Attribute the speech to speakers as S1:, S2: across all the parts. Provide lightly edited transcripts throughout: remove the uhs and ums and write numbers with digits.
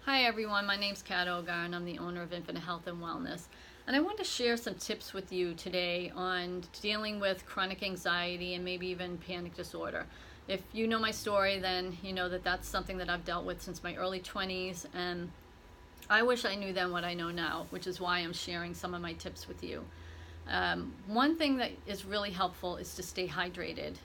S1: Hi everyone, my name's Kat Ogar and I'm the owner of Infinite Health and Wellness. And I want to share some tips with you today on dealing with chronic anxiety and maybe even panic disorder. If you know my story, then you know that that's something that I've dealt with since my early 20s, and I wish I knew then what I know now, which is why I'm sharing some of my tips with you. One thing that is really helpful is to stay hydrated.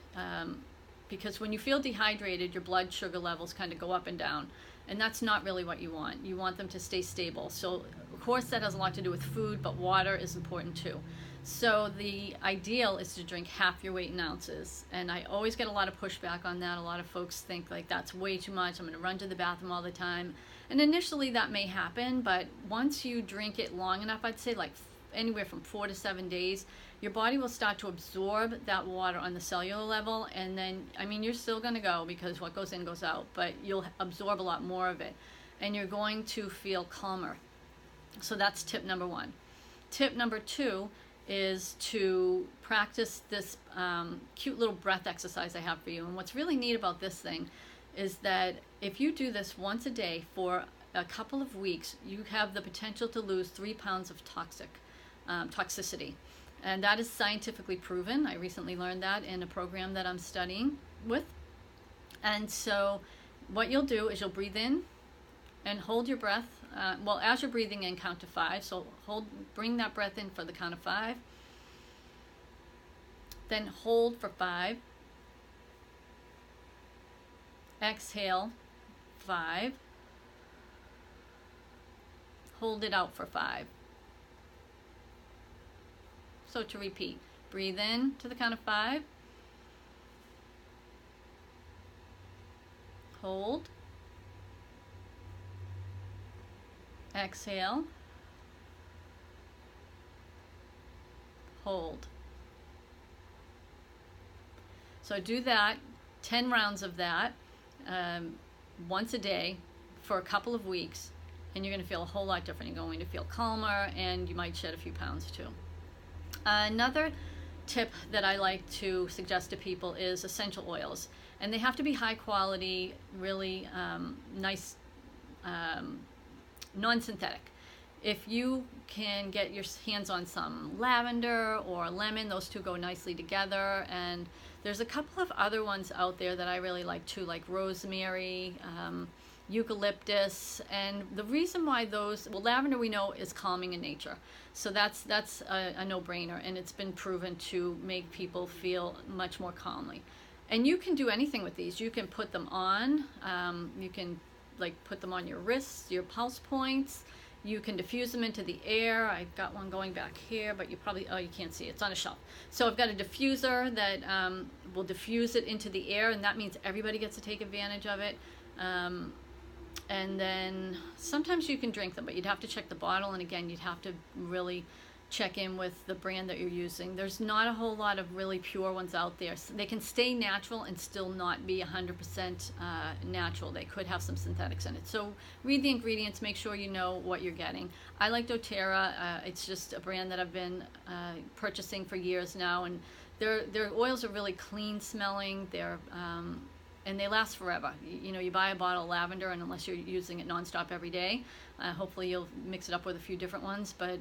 S1: Because when you feel dehydrated, your blood sugar levels kind of go up and down, and that's not really what you want. You want them to stay stable. So of course that has a lot to do with food, but water is important too. So the ideal is to drink half your weight in ounces, and I always get a lot of pushback on that. A lot of folks think like that's way too much, I'm going to run to the bathroom all the time, and initially that may happen, but once you drink it long enough, I'd say like anywhere from 4 to 7 days, your body will start to absorb that water on the cellular level, and then, I mean, you're still going to go because what goes in goes out, but you'll absorb a lot more of it, and you're going to feel calmer. So that's tip number one. Tip number two is to practice this cute little breath exercise I have for you. And what's really neat about this thing is that if you do this once a day for a couple of weeks, you have the potential to lose 3 pounds of toxicity. And that is scientifically proven. I recently learned that in a program that I'm studying with. And so what you'll do is you'll breathe in and hold your breath. As you're breathing in, count to 5. So bring that breath in for the count of 5. Then hold for 5. Exhale 5. Hold it out for 5. So to repeat, breathe in to the count of 5. Hold. Exhale. Hold. So do that, 10 rounds of that once a day for a couple of weeks, and you're going to feel a whole lot different. You're going to feel calmer, and you might shed a few pounds too. Another tip that I like to suggest to people is essential oils, and they have to be high quality, really nice, non-synthetic. If you can get your hands on some lavender or lemon, those two go nicely together. And there's a couple of other ones out there that I really like too, like rosemary, eucalyptus. And the reason why lavender we know is calming in nature, so that's a no-brainer, and it's been proven to make people feel much more calmly. And you can do anything with these. You can put them on, you can put them on your wrists, your pulse points. You can diffuse them into the air. I've got one going back here, but you can't see it. It's on a shelf. So I've got a diffuser that will diffuse it into the air, and that means everybody gets to take advantage of it. And then sometimes you can drink them, but you'd have to check the bottle, and again, you'd have to really check in with the brand that you're using. There's not a whole lot of really pure ones out there. So they can stay natural and still not be 100% natural. They could have some synthetics in it. So read the ingredients, make sure you know what you're getting. I like doTERRA. It's just a brand that I've been purchasing for years now, and their oils are really clean smelling. And they last forever. You buy a bottle of lavender, and unless you're using it nonstop every day, hopefully you'll mix it up with a few different ones, but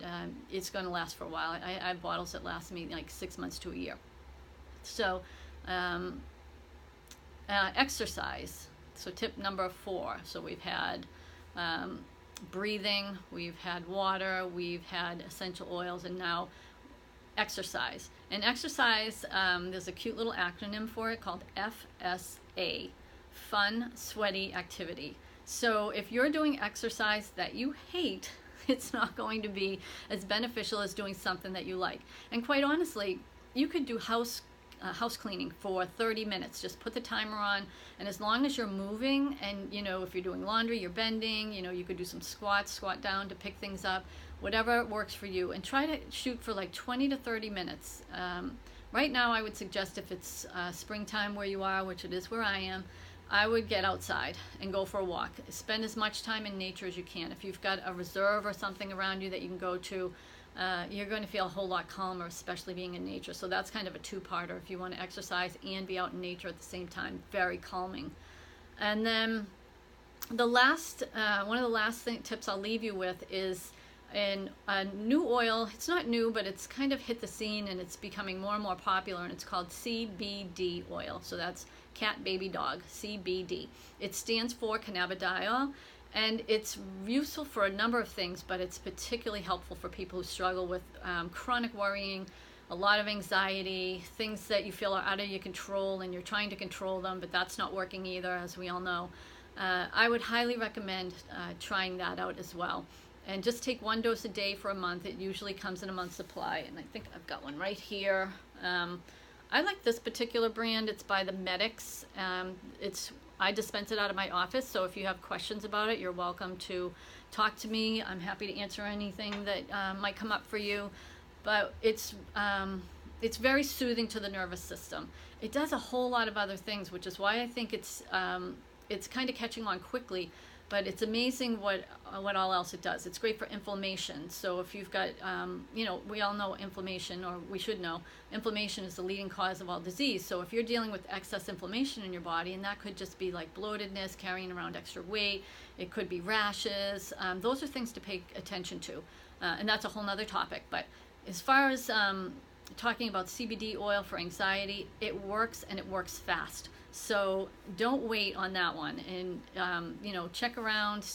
S1: it's going to last for a while. I have bottles that last me like 6 months to a year. So exercise. So tip number 4. So we've had breathing, we've had water, we've had essential oils, and now exercise. And exercise, there's a cute little acronym for it called FSA, fun, sweaty activity. So if you're doing exercise that you hate, it's not going to be as beneficial as doing something that you like. And quite honestly, you could do house cleaning for 30 minutes. Just put the timer on, and as long as you're moving, and if you're doing laundry, you're bending, you could do some squats, squat down to pick things up, whatever works for you, and try to shoot for like 20 to 30 minutes. Right now I would suggest, if it's springtime where you are, which it is where I am, I would get outside and go for a walk. Spend as much time in nature as you can. If you've got a reserve or something around you that you can go to, you're going to feel a whole lot calmer, especially being in nature. So that's kind of a two-parter. If you want to exercise and be out in nature at the same time, very calming. And then The last, one of the last tips I'll leave you with is a new oil. It's not new, but it's kind of hit the scene and it's becoming more and more popular, and it's called CBD oil. So that's cat, baby, dog, CBD. It stands for cannabidiol, and it's useful for a number of things, but it's particularly helpful for people who struggle with chronic worrying, a lot of anxiety, things that you feel are out of your control and you're trying to control them, but that's not working either, as we all know. I would highly recommend trying that out as well. And just take 1 dose a day for a month. It usually comes in a month's supply, and I think I've got one right here. I like this particular brand. It's by the Medics. I dispense it out of my office, so if you have questions about it, you're welcome to talk to me. I'm happy to answer anything that might come up for you. But it's very soothing to the nervous system. It does a whole lot of other things, which is why I think it's kind of catching on quickly. But it's amazing what all else it does. It's great for inflammation. So if you've got, we all know inflammation, or we should know, inflammation is the leading cause of all disease. So if you're dealing with excess inflammation in your body, and that could just be like bloatedness, carrying around extra weight, it could be rashes, those are things to pay attention to. And that's a whole nother topic. But as far as talking about CBD oil for anxiety, it works, and it works fast. So don't wait on that one, and check around,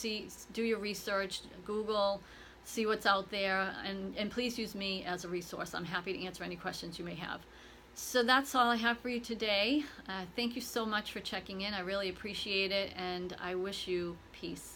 S1: do your research, Google, see what's out there, and please use me as a resource. I'm happy to answer any questions you may have. So that's all I have for you today. Thank you so much for checking in. I really appreciate it, and I wish you peace.